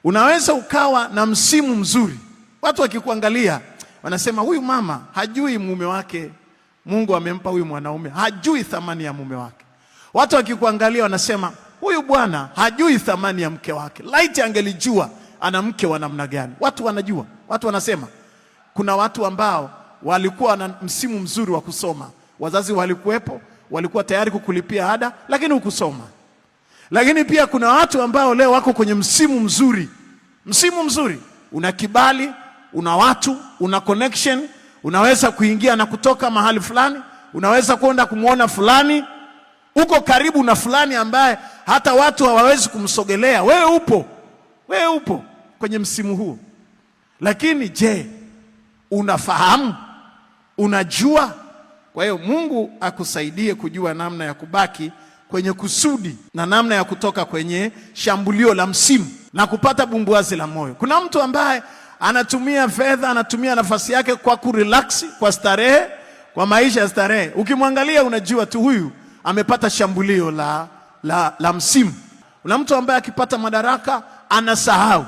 Unaweza ukawa na msimu mzuri, watu wakikuangalia wanasema huyu mama hajui mume wake, Mungu amempa huyu mwanaume, hajui thamani ya mume wake. Watu wakikuangalia wanasema huyu bwana hajui thamani ya mke wake, laiti angelijua ana mke wa namna gani. Watu wanajua, watu wanasema. Kuna watu ambao walikuwa na msimu mzuri wa kusoma, wazazi walikuwepo, walikuwa tayari kukulipia ada, lakini hukusoma. Lakini pia kuna watu ambao leo wako kwenye msimu mzuri, msimu mzuri, una kibali, una watu, una connection, unaweza kuingia na kutoka mahali fulani, unaweza kwenda kumuona fulani, uko karibu na fulani ambaye hata watu hawawezi kumsogelea. Wewe upo kwenye msimu huu. Lakini je, unafahamu? Unajua? Kwa hiyo Mungu akusaidie kujua namna ya kubaki kwenye kusudi na namna ya kutoka kwenye shambulio la msimu na kupata bumbuazi la moyo. Kuna mtu ambaye anatumia fedha, anatumia nafasi yake kwa kurelax, kwa starehe, kwa maisha ya starehe. Ukimwangalia unajua tu huyu amepata shambulio la msimu. Kuna mtu ambaye akipata madaraka anasahau,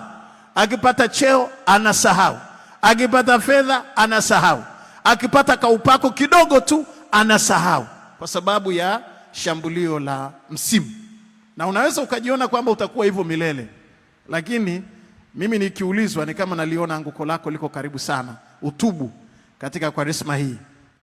akipata cheo anasahau, akipata fedha anasahau, akipata kaupako kidogo tu anasahau, kwa sababu ya shambulio la msimu. Na unaweza ukajiona kwamba utakuwa hivyo milele, lakini mimi nikiulizwa ni kama naliona anguko lako liko karibu sana. Utubu katika Kwaresma hii.